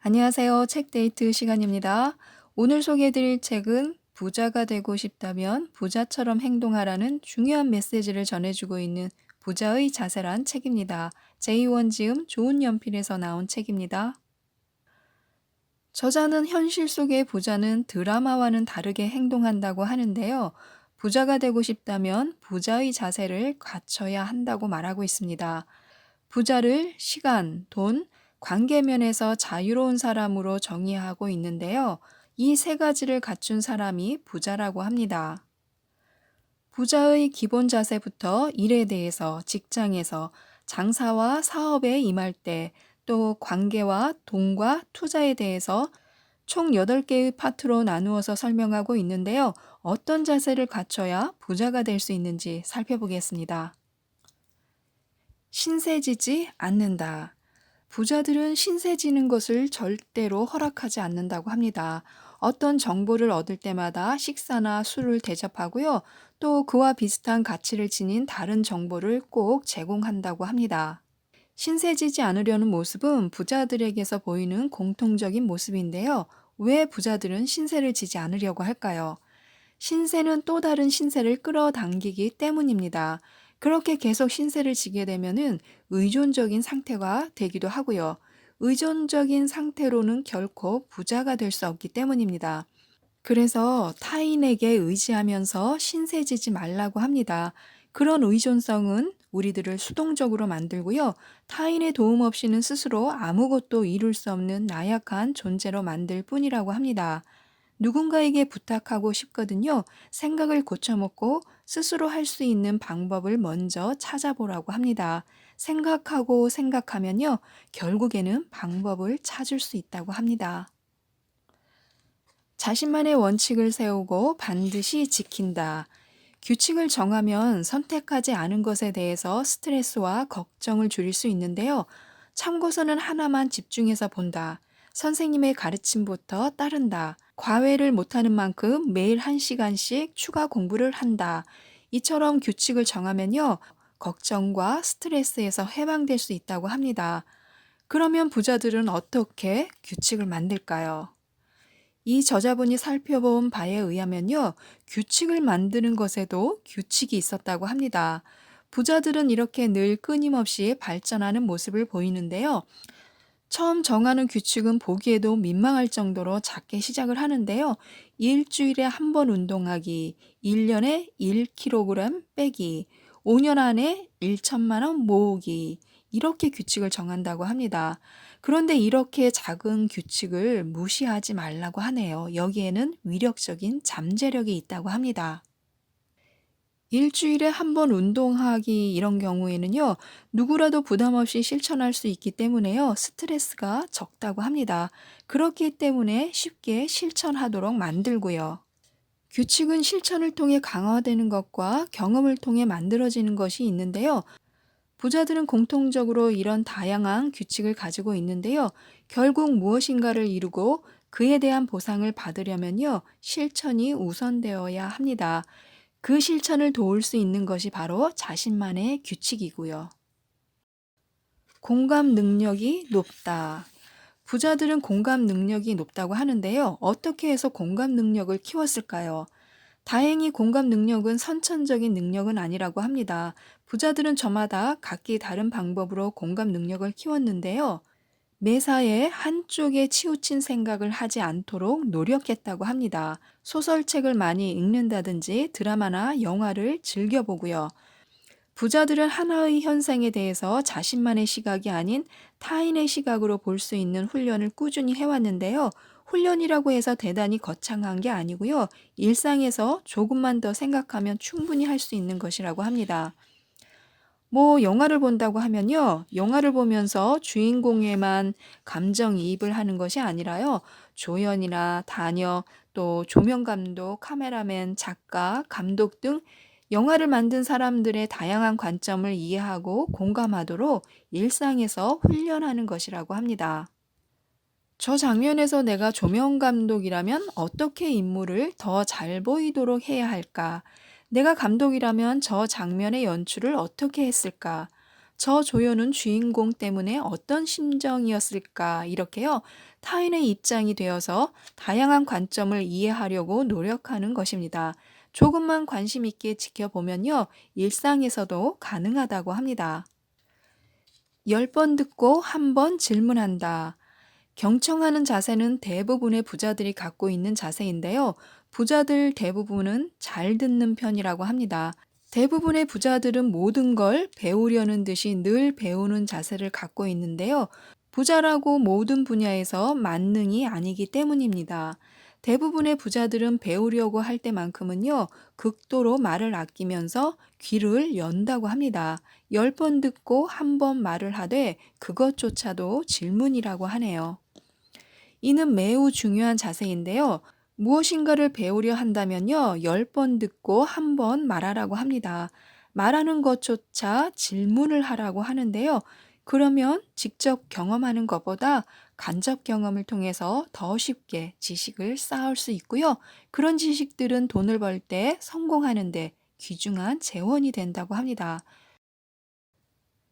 안녕하세요. 책데이트 시간입니다. 오늘 소개해드릴 책은 부자가 되고 싶다면 부자처럼 행동하라는 중요한 메시지를 전해주고 있는 부자의 자세란 책입니다. 제이원 지음 좋은 연필에서 나온 책입니다. 저자는 현실 속의 부자는 드라마와는 다르게 행동한다고 하는데요. 부자가 되고 싶다면 부자의 자세를 갖춰야 한다고 말하고 있습니다. 부자를 시간, 돈, 관계면에서 자유로운 사람으로 정의하고 있는데요. 이 세 가지를 갖춘 사람이 부자라고 합니다. 부자의 기본 자세부터 일에 대해서, 직장에서, 장사와 사업에 임할 때, 또 관계와 돈과 투자에 대해서 총 8개의 파트로 나누어서 설명하고 있는데요. 어떤 자세를 갖춰야 부자가 될 수 있는지 살펴보겠습니다. 신세지지 않는다. 부자들은 신세지는 것을 절대로 허락하지 않는다고 합니다. 어떤 정보를 얻을 때마다 식사나 술을 대접하고요. 또 그와 비슷한 가치를 지닌 다른 정보를 꼭 제공한다고 합니다. 신세지지 않으려는 모습은 부자들에게서 보이는 공통적인 모습인데요. 왜 부자들은 신세를 지지 않으려고 할까요? 신세는 또 다른 신세를 끌어당기기 때문입니다. 그렇게 계속 신세를 지게 되면은 의존적인 상태가 되기도 하고요. 의존적인 상태로는 결코 부자가 될 수 없기 때문입니다. 그래서 타인에게 의지하면서 신세지지 말라고 합니다. 그런 의존성은 우리들을 수동적으로 만들고요. 타인의 도움 없이는 스스로 아무것도 이룰 수 없는 나약한 존재로 만들 뿐이라고 합니다. 누군가에게 부탁하고 싶거든요. 생각을 고쳐먹고 스스로 할 수 있는 방법을 먼저 찾아보라고 합니다. 생각하고 생각하면요. 결국에는 방법을 찾을 수 있다고 합니다. 자신만의 원칙을 세우고 반드시 지킨다. 규칙을 정하면 선택하지 않은 것에 대해서 스트레스와 걱정을 줄일 수 있는데요. 참고서는 하나만 집중해서 본다. 선생님의 가르침부터 따른다. 과외를 못하는 만큼 매일 1시간씩 추가 공부를 한다. 이처럼 규칙을 정하면요. 걱정과 스트레스에서 해방될 수 있다고 합니다. 그러면 부자들은 어떻게 규칙을 만들까요? 이 저자분이 살펴본 바에 의하면요, 규칙을 만드는 것에도 규칙이 있었다고 합니다. 부자들은 이렇게 늘 끊임없이 발전하는 모습을 보이는데요. 처음 정하는 규칙은 보기에도 민망할 정도로 작게 시작을 하는데요. 일주일에 한 번 운동하기, 1년에 1kg 빼기, 5년 안에 1천만 원 모으기, 이렇게 규칙을 정한다고 합니다. 그런데 이렇게 작은 규칙을 무시하지 말라고 하네요. 여기에는 위력적인 잠재력이 있다고 합니다. 일주일에 한 번 운동하기 이런 경우에는요, 누구라도 부담 없이 실천할 수 있기 때문에요, 스트레스가 적다고 합니다. 그렇기 때문에 쉽게 실천하도록 만들고요. 규칙은 실천을 통해 강화되는 것과 경험을 통해 만들어지는 것이 있는데요. 부자들은 공통적으로 이런 다양한 규칙을 가지고 있는데요. 결국 무엇인가를 이루고 그에 대한 보상을 받으려면요, 실천이 우선되어야 합니다. 그 실천을 도울 수 있는 것이 바로 자신만의 규칙이고요. 공감 능력이 높다. 부자들은 공감 능력이 높다고 하는데요. 어떻게 해서 공감 능력을 키웠을까요? 다행히 공감 능력은 선천적인 능력은 아니라고 합니다. 부자들은 저마다 각기 다른 방법으로 공감 능력을 키웠는데요. 매사에 한쪽에 치우친 생각을 하지 않도록 노력했다고 합니다. 소설책을 많이 읽는다든지 드라마나 영화를 즐겨보고요. 부자들은 하나의 현상에 대해서 자신만의 시각이 아닌 타인의 시각으로 볼 수 있는 훈련을 꾸준히 해왔는데요. 훈련이라고 해서 대단히 거창한 게 아니고요. 일상에서 조금만 더 생각하면 충분히 할 수 있는 것이라고 합니다. 영화를 본다고 하면요. 영화를 보면서 주인공에만 감정이입을 하는 것이 아니라요. 조연이나 단역, 또 조명감독, 카메라맨, 작가, 감독 등 영화를 만든 사람들의 다양한 관점을 이해하고 공감하도록 일상에서 훈련하는 것이라고 합니다. 저 장면에서 내가 조명 감독이라면 어떻게 인물을 더 잘 보이도록 해야 할까? 내가 감독이라면 저 장면의 연출을 어떻게 했을까? 저 조연은 주인공 때문에 어떤 심정이었을까? 이렇게요. 타인의 입장이 되어서 다양한 관점을 이해하려고 노력하는 것입니다. 조금만 관심 있게 지켜보면요. 일상에서도 가능하다고 합니다. 10번 듣고 한 번 질문한다. 경청하는 자세는 대부분의 부자들이 갖고 있는 자세인데요. 부자들 대부분은 잘 듣는 편이라고 합니다. 대부분의 부자들은 모든 걸 배우려는 듯이 늘 배우는 자세를 갖고 있는데요. 부자라고 모든 분야에서 만능이 아니기 때문입니다. 대부분의 부자들은 배우려고 할 때만큼은요, 극도로 말을 아끼면서 귀를 연다고 합니다. 10번 듣고 한 번 말을 하되 그것조차도 질문이라고 하네요. 이는 매우 중요한 자세인데요. 무엇인가를 배우려 한다면요, 10번 듣고 한 번 말하라고 합니다. 말하는 것조차 질문을 하라고 하는데요. 그러면 직접 경험하는 것보다 간접 경험을 통해서 더 쉽게 지식을 쌓을 수 있고요. 그런 지식들은 돈을 벌 때 성공하는데 귀중한 재원이 된다고 합니다.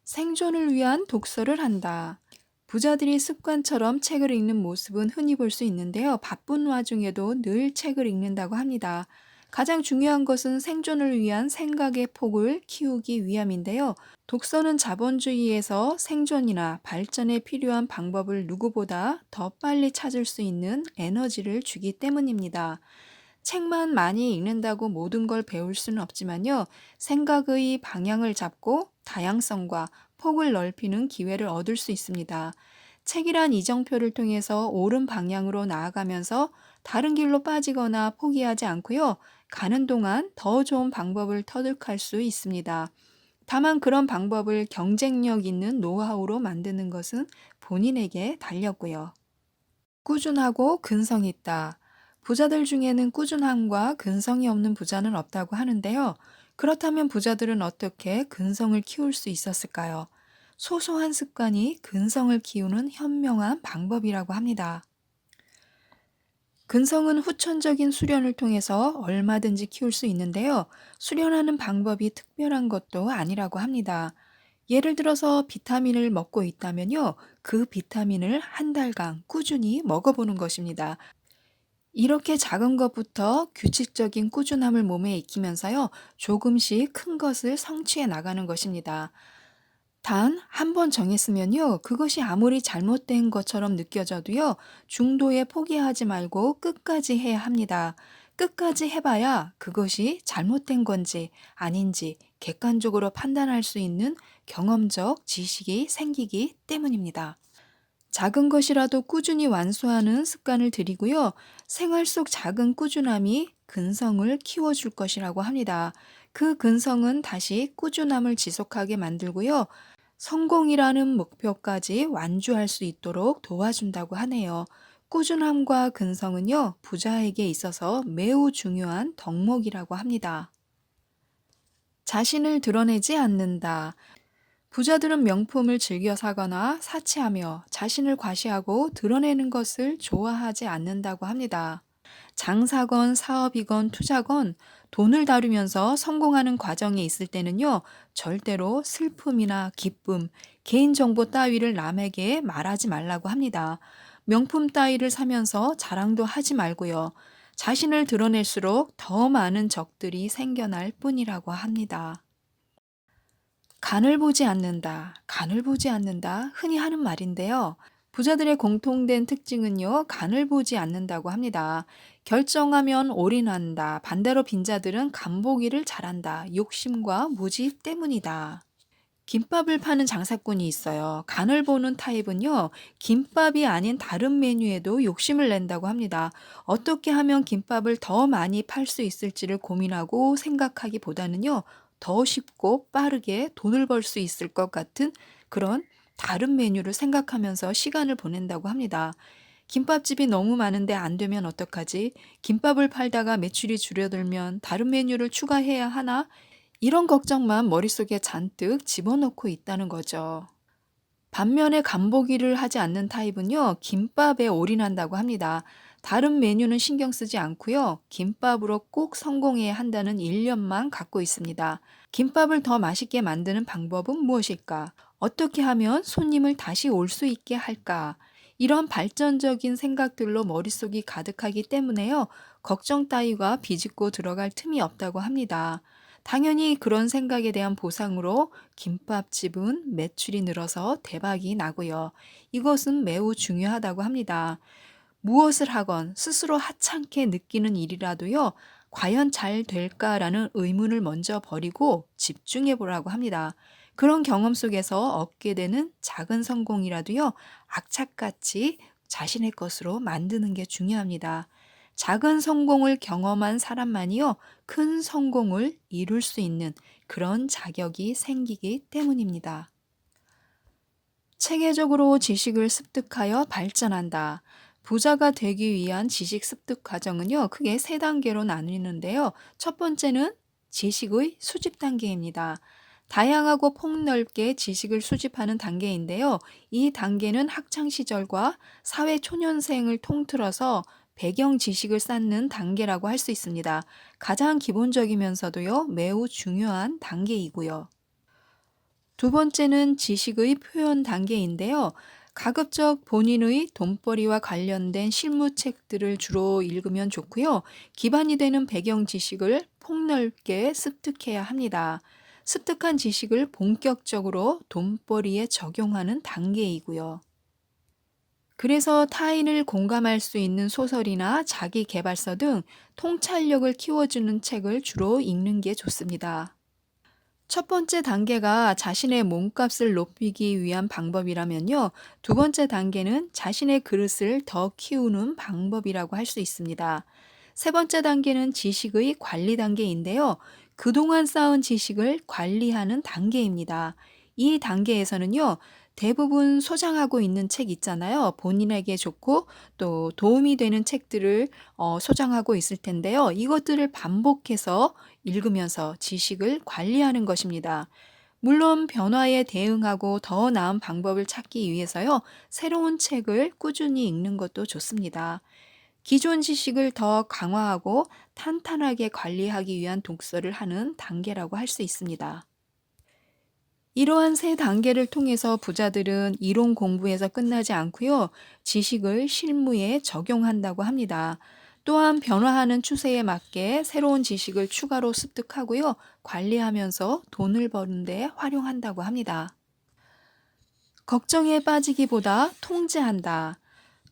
생존을 위한 독서를 한다. 부자들이 습관처럼 책을 읽는 모습은 흔히 볼 수 있는데요. 바쁜 와중에도 늘 책을 읽는다고 합니다. 가장 중요한 것은 생존을 위한 생각의 폭을 키우기 위함인데요. 독서는 자본주의에서 생존이나 발전에 필요한 방법을 누구보다 더 빨리 찾을 수 있는 에너지를 주기 때문입니다. 책만 많이 읽는다고 모든 걸 배울 수는 없지만요. 생각의 방향을 잡고 다양성과 폭을 넓히는 기회를 얻을 수 있습니다. 책이란 이정표를 통해서 옳은 방향으로 나아가면서 다른 길로 빠지거나 포기하지 않고요. 가는 동안 더 좋은 방법을 터득할 수 있습니다. 다만 그런 방법을 경쟁력 있는 노하우로 만드는 것은 본인에게 달렸고요. 꾸준하고 근성 있다. 부자들 중에는 꾸준함과 근성이 없는 부자는 없다고 하는데요. 그렇다면 부자들은 어떻게 근성을 키울 수 있었을까요? 소소한 습관이 근성을 키우는 현명한 방법이라고 합니다. 근성은 후천적인 수련을 통해서 얼마든지 키울 수 있는데요. 수련하는 방법이 특별한 것도 아니라고 합니다. 예를 들어서 비타민을 먹고 있다면요. 그 비타민을 한 달간 꾸준히 먹어보는 것입니다. 이렇게 작은 것부터 규칙적인 꾸준함을 몸에 익히면서요. 조금씩 큰 것을 성취해 나가는 것입니다. 단, 한 번 정했으면요. 그것이 아무리 잘못된 것처럼 느껴져도요. 중도에 포기하지 말고 끝까지 해야 합니다. 끝까지 해봐야 그것이 잘못된 건지 아닌지 객관적으로 판단할 수 있는 경험적 지식이 생기기 때문입니다. 작은 것이라도 꾸준히 완수하는 습관을 들이고요. 생활 속 작은 꾸준함이 근성을 키워줄 것이라고 합니다. 그 근성은 다시 꾸준함을 지속하게 만들고요. 성공이라는 목표까지 완주할 수 있도록 도와준다고 하네요. 꾸준함과 근성은요, 부자에게 있어서 매우 중요한 덕목이라고 합니다. 자신을 드러내지 않는다. 부자들은 명품을 즐겨 사거나 사치하며 자신을 과시하고 드러내는 것을 좋아하지 않는다고 합니다. 장사건 사업이건 투자건 돈을 다루면서 성공하는 과정에 있을 때는요, 절대로 슬픔이나 기쁨, 개인정보 따위를 남에게 말하지 말라고 합니다. 명품 따위를 사면서 자랑도 하지 말고요. 자신을 드러낼수록 더 많은 적들이 생겨날 뿐이라고 합니다. 간을 보지 않는다, 간을 보지 않는다, 흔히 하는 말인데요. 부자들의 공통된 특징은요, 간을 보지 않는다고 합니다. 결정하면 올인한다. 반대로 빈자들은 간 보기를 잘한다. 욕심과 무지 때문이다. 김밥을 파는 장사꾼이 있어요. 간을 보는 타입은요, 김밥이 아닌 다른 메뉴에도 욕심을 낸다고 합니다. 어떻게 하면 김밥을 더 많이 팔 수 있을지를 고민하고 생각하기보다는요, 더 쉽고 빠르게 돈을 벌 수 있을 것 같은 그런 다른 메뉴를 생각하면서 시간을 보낸다고 합니다. 김밥집이 너무 많은데 안 되면 어떡하지? 김밥을 팔다가 매출이 줄어들면 다른 메뉴를 추가해야 하나? 이런 걱정만 머릿속에 잔뜩 집어넣고 있다는 거죠. 반면에 간보기를 하지 않는 타입은요, 김밥에 올인한다고 합니다. 다른 메뉴는 신경 쓰지 않고요, 김밥으로 꼭 성공해야 한다는 일념만 갖고 있습니다. 김밥을 더 맛있게 만드는 방법은 무엇일까? 어떻게 하면 손님을 다시 올 수 있게 할까? 이런 발전적인 생각들로 머릿속이 가득하기 때문에요. 걱정 따위가 비집고 들어갈 틈이 없다고 합니다. 당연히 그런 생각에 대한 보상으로 김밥집은 매출이 늘어서 대박이 나고요. 이것은 매우 중요하다고 합니다. 무엇을 하건 스스로 하찮게 느끼는 일이라도요, 과연 잘 될까라는 의문을 먼저 버리고 집중해 보라고 합니다. 그런 경험 속에서 얻게 되는 작은 성공이라도요, 악착같이 자신의 것으로 만드는 게 중요합니다. 작은 성공을 경험한 사람만이요, 큰 성공을 이룰 수 있는 그런 자격이 생기기 때문입니다. 체계적으로 지식을 습득하여 발전한다. 부자가 되기 위한 지식 습득 과정은요, 크게 세 단계로 나뉘는데요. 첫 번째는 지식의 수집 단계입니다. 다양하고 폭넓게 지식을 수집하는 단계인데요. 이 단계는 학창 시절과 사회 초년생을 통틀어서 배경 지식을 쌓는 단계라고 할 수 있습니다. 가장 기본적이면서도요, 매우 중요한 단계이고요. 두 번째는 지식의 표현 단계인데요. 가급적 본인의 돈벌이와 관련된 실무책들을 주로 읽으면 좋고요. 기반이 되는 배경 지식을 폭넓게 습득해야 합니다. 습득한 지식을 본격적으로 돈벌이에 적용하는 단계이고요. 그래서 타인을 공감할 수 있는 소설이나 자기 개발서 등 통찰력을 키워주는 책을 주로 읽는 게 좋습니다. 첫 번째 단계가 자신의 몸값을 높이기 위한 방법이라면요. 두 번째 단계는 자신의 그릇을 더 키우는 방법이라고 할 수 있습니다. 세 번째 단계는 지식의 관리 단계인데요. 그동안 쌓은 지식을 관리하는 단계입니다. 이 단계에서는요. 대부분 소장하고 있는 책 있잖아요. 본인에게 좋고 또 도움이 되는 책들을 소장하고 있을 텐데요. 이것들을 반복해서 읽으면서 지식을 관리하는 것입니다. 물론 변화에 대응하고 더 나은 방법을 찾기 위해서요, 새로운 책을 꾸준히 읽는 것도 좋습니다. 기존 지식을 더 강화하고 탄탄하게 관리하기 위한 독서를 하는 단계라고 할 수 있습니다. 이러한 세 단계를 통해서 부자들은 이론 공부에서 끝나지 않고요, 지식을 실무에 적용한다고 합니다. 또한 변화하는 추세에 맞게 새로운 지식을 추가로 습득하고요, 관리하면서 돈을 버는 데 활용한다고 합니다. 걱정에 빠지기보다 통제한다.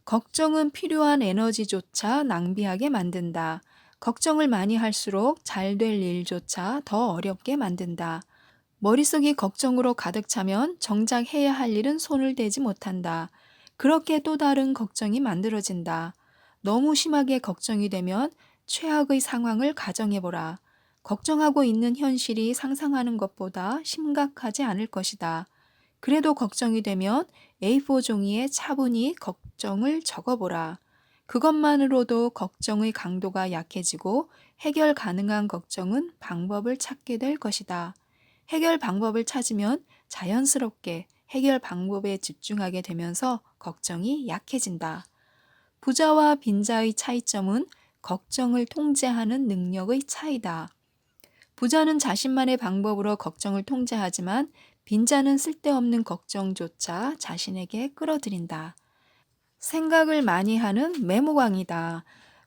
걱정은 필요한 에너지조차 낭비하게 만든다. 걱정을 많이 할수록 잘 될 일조차 더 어렵게 만든다. 머릿속이 걱정으로 가득 차면 정작 해야 할 일은 손을 대지 못한다. 그렇게 또 다른 걱정이 만들어진다. 너무 심하게 걱정이 되면 최악의 상황을 가정해보라. 걱정하고 있는 현실이 상상하는 것보다 심각하지 않을 것이다. 그래도 걱정이 되면 A4 종이에 차분히 걱정을 적어보라. 그것만으로도 걱정의 강도가 약해지고 해결 가능한 걱정은 방법을 찾게 될 것이다. 해결 방법을 찾으면 자연스럽게 해결 방법에 집중하게 되면서 걱정이 약해진다. 부자와 빈자의 차이점은 걱정을 통제하는 능력의 차이다. 부자는 자신만의 방법으로 걱정을 통제하지만 빈자는 쓸데없는 걱정조차 자신에게 끌어들인다. 생각을 많이 하는 메모광이다.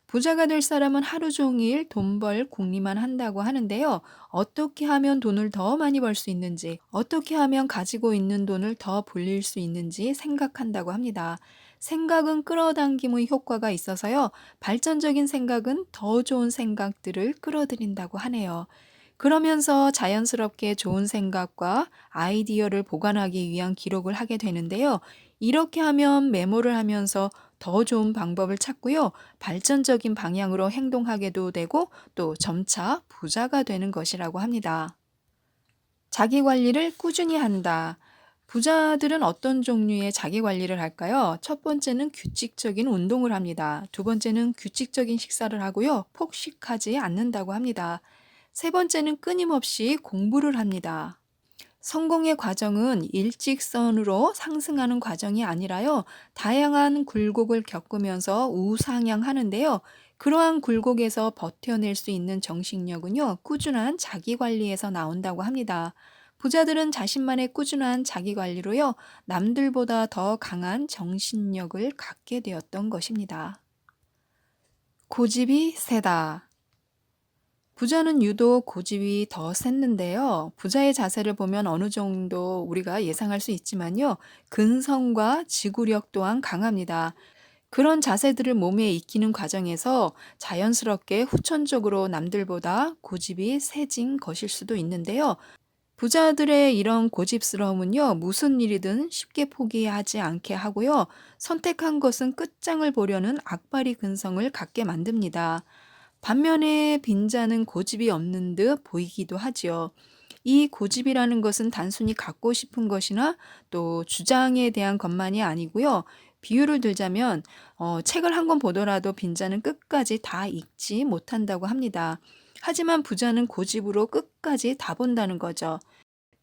부자가 될 사람은 하루 종일 돈 벌 궁리만 한다고 하는데요. 어떻게 하면 돈을 더 많이 벌 수 있는지, 어떻게 하면 가지고 있는 돈을 더 불릴 수 있는지 생각한다고 합니다. 생각은 끌어당김의 효과가 있어서요. 발전적인 생각은 더 좋은 생각들을 끌어들인다고 하네요. 그러면서 자연스럽게 좋은 생각과 아이디어를 보관하기 위한 기록을 하게 되는데요. 이렇게 하면 메모를 하면서 더 좋은 방법을 찾고요. 발전적인 방향으로 행동하게도 되고 또 점차 부자가 되는 것이라고 합니다. 자기 관리를 꾸준히 한다. 부자들은 어떤 종류의 자기 관리를 할까요? 첫 번째는 규칙적인 운동을 합니다. 두 번째는 규칙적인 식사를 하고요. 폭식하지 않는다고 합니다. 세 번째는 끊임없이 공부를 합니다. 성공의 과정은 일직선으로 상승하는 과정이 아니라요, 다양한 굴곡을 겪으면서 우상향하는데요. 그러한 굴곡에서 버텨낼 수 있는 정신력은요, 꾸준한 자기 관리에서 나온다고 합니다. 부자들은 자신만의 꾸준한 자기 관리로요, 남들보다 더 강한 정신력을 갖게 되었던 것입니다. 고집이 세다. 부자는 유독 고집이 더 셌는데요. 부자의 자세를 보면 어느 정도 우리가 예상할 수 있지만요. 근성과 지구력 또한 강합니다. 그런 자세들을 몸에 익히는 과정에서 자연스럽게 후천적으로 남들보다 고집이 세진 것일 수도 있는데요. 부자들의 이런 고집스러움은요, 무슨 일이든 쉽게 포기하지 않게 하고요, 선택한 것은 끝장을 보려는 악바리 근성을 갖게 만듭니다. 반면에 빈자는 고집이 없는 듯 보이기도 하지요. 이 고집이라는 것은 단순히 갖고 싶은 것이나 또 주장에 대한 것만이 아니고요. 비유를 들자면 책을 한 권 보더라도 빈자는 끝까지 다 읽지 못한다고 합니다. 하지만 부자는 고집으로 끝까지 다 본다는 거죠.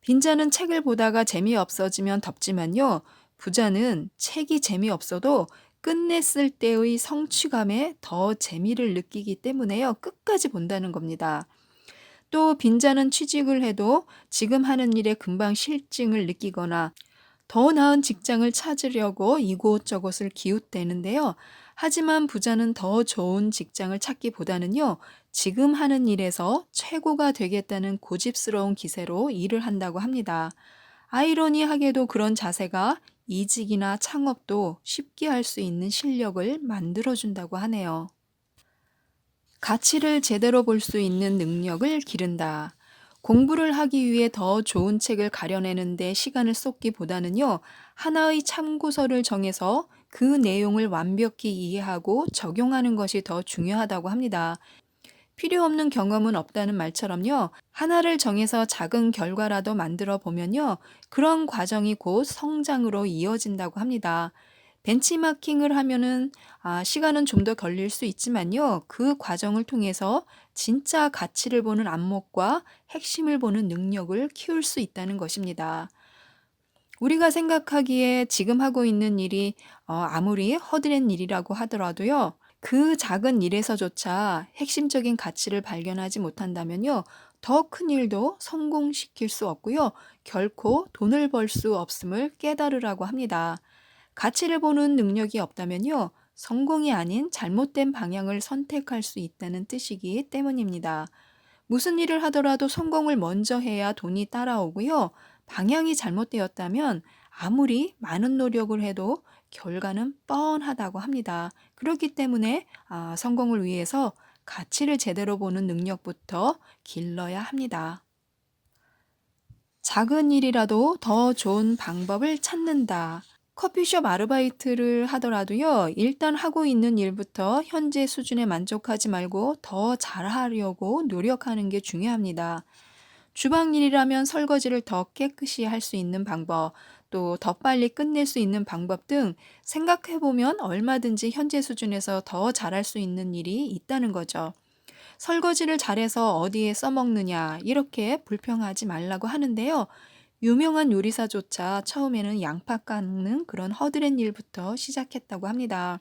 빈자는 책을 보다가 재미없어지면 덮지만요. 부자는 책이 재미없어도 끝냈을 때의 성취감에 더 재미를 느끼기 때문에요. 끝까지 본다는 겁니다. 또 빈자는 취직을 해도 지금 하는 일에 금방 실증을 느끼거나 더 나은 직장을 찾으려고 이곳저곳을 기웃대는데요. 하지만 부자는 더 좋은 직장을 찾기보다는요, 지금 하는 일에서 최고가 되겠다는 고집스러운 기세로 일을 한다고 합니다. 아이러니하게도 그런 자세가 이직이나 창업도 쉽게 할 수 있는 실력을 만들어준다고 하네요. 가치를 제대로 볼 수 있는 능력을 기른다. 공부를 하기 위해 더 좋은 책을 가려내는 데 시간을 쏟기보다는요, 하나의 참고서를 정해서 그 내용을 완벽히 이해하고 적용하는 것이 더 중요하다고 합니다. 필요 없는 경험은 없다는 말처럼요, 하나를 정해서 작은 결과라도 만들어 보면요, 그런 과정이 곧 성장으로 이어진다고 합니다. 벤치마킹을 하면은 시간은 좀 더 걸릴 수 있지만요, 그 과정을 통해서 진짜 가치를 보는 안목과 핵심을 보는 능력을 키울 수 있다는 것입니다. 우리가 생각하기에 지금 하고 있는 일이 아무리 허드렛 일이라고 하더라도요, 그 작은 일에서조차 핵심적인 가치를 발견하지 못한다면요, 더 큰 일도 성공시킬 수 없고요, 결코 돈을 벌 수 없음을 깨달으라고 합니다. 가치를 보는 능력이 없다면요, 성공이 아닌 잘못된 방향을 선택할 수 있다는 뜻이기 때문입니다. 무슨 일을 하더라도 성공을 먼저 해야 돈이 따라오고요. 방향이 잘못되었다면 아무리 많은 노력을 해도 결과는 뻔하다고 합니다. 그렇기 때문에 성공을 위해서 가치를 제대로 보는 능력부터 길러야 합니다. 작은 일이라도 더 좋은 방법을 찾는다. 커피숍 아르바이트를 하더라도요, 일단 하고 있는 일부터 현재 수준에 만족하지 말고 더 잘하려고 노력하는 게 중요합니다. 주방 일이라면 설거지를 더 깨끗이 할 수 있는 방법, 또 더 빨리 끝낼 수 있는 방법 등 생각해보면 얼마든지 현재 수준에서 더 잘할 수 있는 일이 있다는 거죠. 설거지를 잘해서 어디에 써먹느냐, 이렇게 불평하지 말라고 하는데요. 유명한 요리사조차 처음에는 양파 깎는 그런 허드렛 일부터 시작했다고 합니다.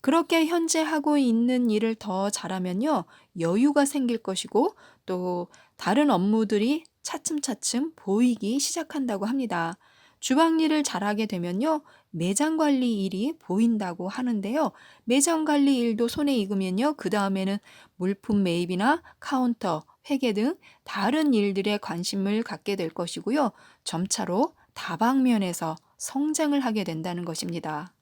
그렇게 현재 하고 있는 일을 더 잘하면요, 여유가 생길 것이고 또 다른 업무들이 차츰차츰 보이기 시작한다고 합니다. 주방 일을 잘하게 되면요, 매장 관리 일이 보인다고 하는데요. 매장 관리 일도 손에 익으면요, 그 다음에는 물품 매입이나 카운터, 회계 등 다른 일들에 관심을 갖게 될 것이고요. 점차로 다방면에서 성장을 하게 된다는 것입니다.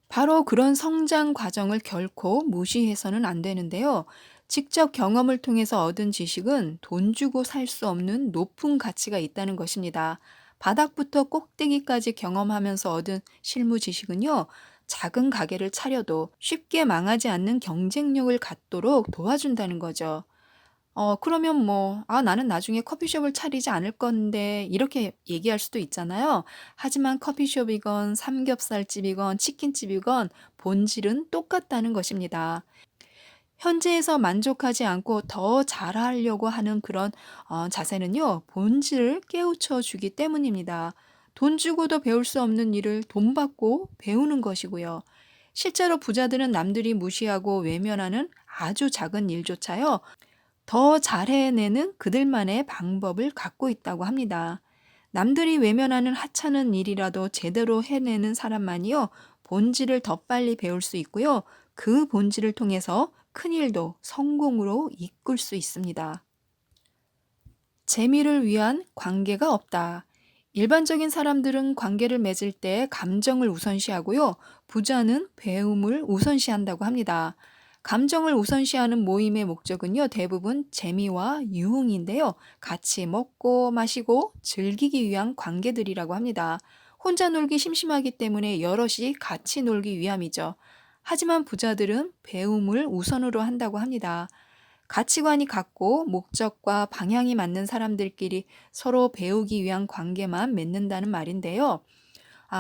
바로 그런 성장 과정을 결코 무시해서는 안 되는데요. 직접 경험을 통해서 얻은 지식은 돈 주고 살 수 없는 높은 가치가 있다는 것입니다. 바닥부터 꼭대기까지 경험하면서 얻은 실무 지식은요, 작은 가게를 차려도 쉽게 망하지 않는 경쟁력을 갖도록 도와준다는 거죠. 그러면 뭐, 나는 나중에 커피숍을 차리지 않을 건데, 이렇게 얘기할 수도 있잖아요. 하지만 커피숍이건 삼겹살집이건 치킨집이건 본질은 똑같다는 것입니다. 현재에서 만족하지 않고 더 잘하려고 하는 그런 자세는요, 본질을 깨우쳐 주기 때문입니다. 돈 주고도 배울 수 없는 일을 돈 받고 배우는 것이고요. 실제로 부자들은 남들이 무시하고 외면하는 아주 작은 일조차요, 더 잘해내는 그들만의 방법을 갖고 있다고 합니다. 남들이 외면하는 하찮은 일이라도 제대로 해내는 사람만이요, 본질을 더 빨리 배울 수 있고요. 그 본질을 통해서 큰 일도 성공으로 이끌 수 있습니다. 재미를 위한 관계가 없다. 일반적인 사람들은 관계를 맺을 때 감정을 우선시하고요. 부자는 배움을 우선시한다고 합니다. 감정을 우선시하는 모임의 목적은요, 대부분 재미와 유흥인데요. 같이 먹고 마시고 즐기기 위한 관계들이라고 합니다. 혼자 놀기 심심하기 때문에 여럿이 같이 놀기 위함이죠. 하지만 부자들은 배움을 우선으로 한다고 합니다. 가치관이 같고 목적과 방향이 맞는 사람들끼리 서로 배우기 위한 관계만 맺는다는 말인데요.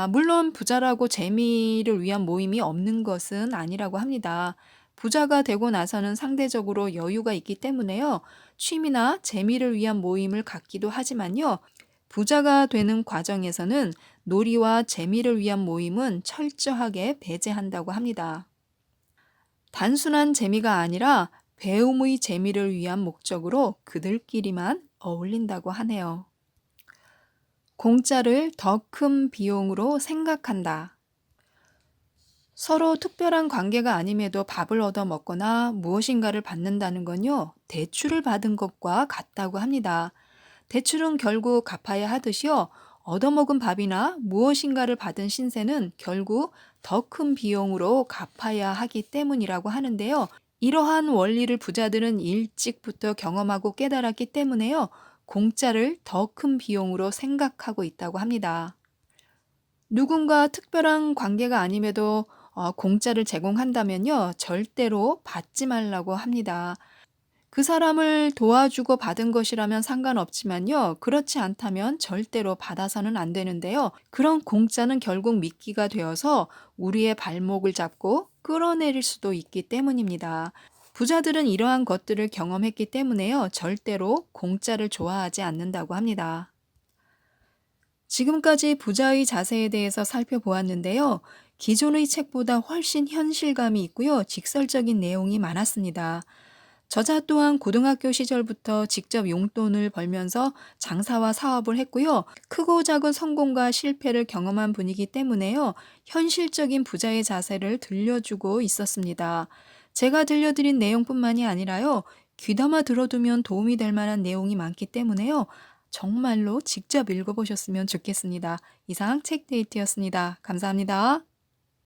물론 부자라고 재미를 위한 모임이 없는 것은 아니라고 합니다. 부자가 되고 나서는 상대적으로 여유가 있기 때문에요. 취미나 재미를 위한 모임을 갖기도 하지만요. 부자가 되는 과정에서는 놀이와 재미를 위한 모임은 철저하게 배제한다고 합니다. 단순한 재미가 아니라 배움의 재미를 위한 목적으로 그들끼리만 어울린다고 하네요. 공짜를 더 큰 비용으로 생각한다. 서로 특별한 관계가 아님에도 밥을 얻어 먹거나 무엇인가를 받는다는 건요, 대출을 받은 것과 같다고 합니다. 대출은 결국 갚아야 하듯이요, 얻어먹은 밥이나 무엇인가를 받은 신세는 결국 더 큰 비용으로 갚아야 하기 때문이라고 하는데요. 이러한 원리를 부자들은 일찍부터 경험하고 깨달았기 때문에요. 공짜를 더 큰 비용으로 생각하고 있다고 합니다. 누군가 특별한 관계가 아님에도 공짜를 제공한다면요, 절대로 받지 말라고 합니다. 그 사람을 도와주고 받은 것이라면 상관없지만요, 그렇지 않다면 절대로 받아서는 안 되는데요. 그런 공짜는 결국 미끼가 되어서 우리의 발목을 잡고 끌어내릴 수도 있기 때문입니다. 부자들은 이러한 것들을 경험했기 때문에요, 절대로 공짜를 좋아하지 않는다고 합니다. 지금까지 부자의 자세에 대해서 살펴보았는데요. 기존의 책보다 훨씬 현실감이 있고요, 직설적인 내용이 많았습니다. 저자 또한 고등학교 시절부터 직접 용돈을 벌면서 장사와 사업을 했고요. 크고 작은 성공과 실패를 경험한 분이기 때문에요. 현실적인 부자의 자세를 들려주고 있었습니다. 제가 들려드린 내용뿐만이 아니라요. 귀담아 들어두면 도움이 될 만한 내용이 많기 때문에요. 정말로 직접 읽어보셨으면 좋겠습니다. 이상 책데이트였습니다. 감사합니다.